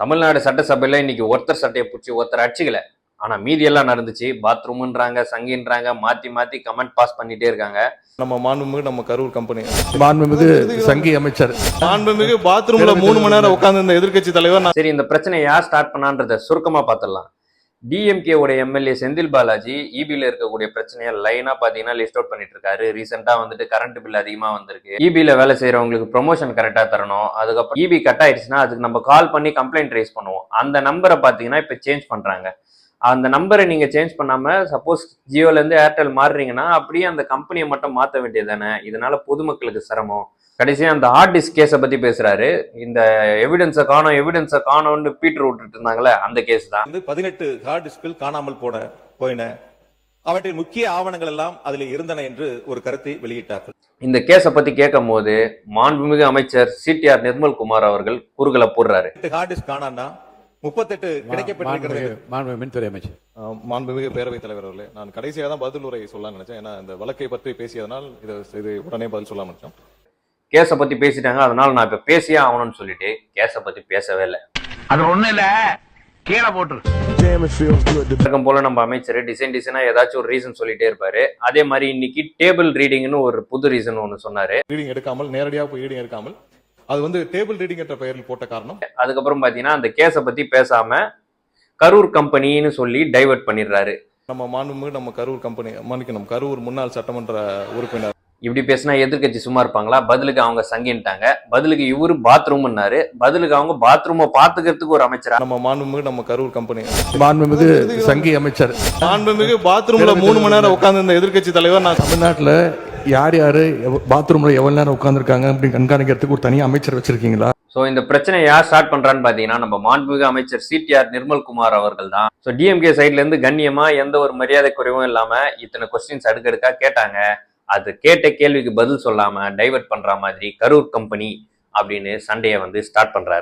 தமிழ்நாடு சட்டசபையில இன்னைக்கு ஒருத்தர் சட்டையை பிடிச்சி ஒருத்தர் அடிச்சுக்கல. ஆனா மீதி எல்லாம் நடந்துச்சு. பாத்ரூம்ன்றாங்க, சங்கின்றாங்க, மாத்தி மாத்தி கமெண்ட் பாஸ் பண்ணிட்டே இருக்காங்க. நம்ம மாண்புமிகு நம்ம கரூர் கம்பெனி மாண்புமிகு சங்கி அமைச்சர் மாண்புமிகு பாத்ரூம்ல 3 மணி நேரம் உட்கார்ந்து இந்த எதிர்க்கட்சி தலைவர் சரி, இந்த பிரச்சனையை யார் ஸ்டார்ட் பண்ணான்றத சுருக்கமா பார்த்துடலாம். டிஎம்கே உடைய எம்எல்ஏ செந்தில் பாலாஜி இபில இருக்கக்கூடிய பிரச்சனையை லைனா பாத்தீங்கன்னா லிஸ்ட் அவுட் பண்ணிட்டு இருக்காரு. ரீசெண்டா வந்துட்டு கரண்ட் பில் அதிகமா வந்திருக்கு. இபில வேலை செய்யறவங்களுக்கு ப்ரொமோஷன் கரெக்டா தரணும். அதுக்கப்புறம் இபி கட் ஆயிடுச்சுன்னா அதுக்கு நம்ம கால் பண்ணி கம்ப்ளைண்ட் ரைஸ் பண்ணுவோம். அந்த நம்பரை பாத்தீங்கன்னா இப்ப சேஞ்ச் பண்றாங்க. அந்த நம்பரை நீங்க சேஞ்ச் பண்ணாம சப்போஸ் ஜியோல இருந்து ஏர்டெல் மாறுறீங்கன்னா அப்படியே அந்த கம்பெனியை மட்டும் மாற்ற வேண்டியது தானே. இதனால பொதுமக்களுக்கு சிரமம். கடைசியா அந்த ஹார்ட் டிஸ்க் கேஸை பத்தி பேசுறாரு. இந்த எவிடன்ஸை காணோம்னு பீட்டர் விட்டுட்டு இருந்தாங்களே, அந்த கேஸ் தான். 18 ஹார்ட் டிஸ்கில் காணாமல் போயின, அவற்றின் முக்கிய ஆவணங்கள் எல்லாம் அதில் இருந்தன என்று ஒரு கருத்தை வெளியிட்டார்கள். இந்த கேஸை பத்தி கேட்கும் போது மாண்புமிகு அமைச்சர் சிடிஆர் நிர்மல்குமார் அவர்கள் குறுகலை போடுறாரு. ஹார்ட் டிஸ்க் காணான்னா 38 கிடைக்கப்பட்டிருக்கிறது. மாண்புமிகு மின்துறை அமைச்சர், மாண்புமிகு பேரவைத் தலைவர் அவர்களே, நான் கடைசியாக தான் பதில் உரை சொல்ல நினைச்சேன். ஏன்னா இந்த வழக்கை பற்றி பேசியதனால் இது உடனே பதில் சொல்ல நினைச்சோம். கேஸை பத்தி பேசிட்டாங்க, அதனால நான் இப்ப பேசியே ஆகணும்னு சொல்லிட்டு கேஸை பத்தி பேசவே இல்லை. அது ஒண்ணு இல்ல, கீழே போட்டு போல நம்ம அமைச்சர் டிசைனா ஏதாச்சும் ஒரு ரீசன் சொல்லிட்டே இருப்பாரு. அதே மாதிரி இன்னைக்கு டேபிள் ரீடிங்னு ஒரு புது ரீசன் ஒன்னு சொன்னாரு. ரீடிங் எடுக்காமல் நேரடியாக போய் ரீடிங் எடுக்காமல் அது வந்து டேபிள் ரீடிங் என்ற பெயரில் போட்ட காரணம். அதுக்கப்புறம் பாத்தீங்கன்னா அந்த கேஸை பத்தி பேசாம கரூர் கம்பெனின்னு சொல்லி டைவர்ட் பண்ணிடுறாரு. நம்ம மாண்புமிகு நம்ம கரூர் கம்பெனி மன்னிக்கணும், கரூர் முன்னாள் சட்டமன்ற உறுப்பினர். இப்படி பேசினா எதிர்கட்சி சும்மா இருப்பாங்களா? பதிலுக்கு அவங்க சங்கின்ட்டாங்க, பதிலுக்கு இவரு பாத்ரூம்னாரு, பதிலுக்கு அவங்க பாத்ரூமை பாத்துக்கிறதுக்கு ஒரு அமைச்சரா. நம்ம மாண்புமிகு நம்ம கரூர் கம்பெனி மாண்புமிகு சங்கி அமைச்சர், மாண்புமிகு பாத்ரூம்ல 3 மணி நேரம் உட்கார்ந்து இந்த எதிர்கட்சி தலைவர். நான் தமிழ்நாட்டுல யார் யாரு பாத்ரூம்ல எவ்வளவு நேரம் உட்கார்ந்துருக்காங்க அப்படின்னு கண்காணிக்கிறதுக்கு ஒரு தனி அமைச்சர் வச்சிருக்கீங்களா? சோ இந்த பிரச்சனை யார் ஸ்டார்ட் பண்றான்னு பாத்தீங்கன்னா நம்ம மாண்புமிகு அமைச்சர் சிடிஆர் நிர்மல்குமார் அவர்கள் தான். ஸோ டிஎம்கே சைட்ல இருந்து கண்ணியமா எந்த ஒரு மரியாதை குறைவும் இல்லாம இத்தனை கொஸ்டின்ஸ் அடுக்கடுக்கா கேட்டாங்க. அது கேட்ட கேள்விக்கு பதில் சொல்லாம டைவர்ட் பண்ற மாதிரி கரூர் கம்பெனி அப்படின்னு சண்டையை ஸ்டார்ட் பண்றாரு.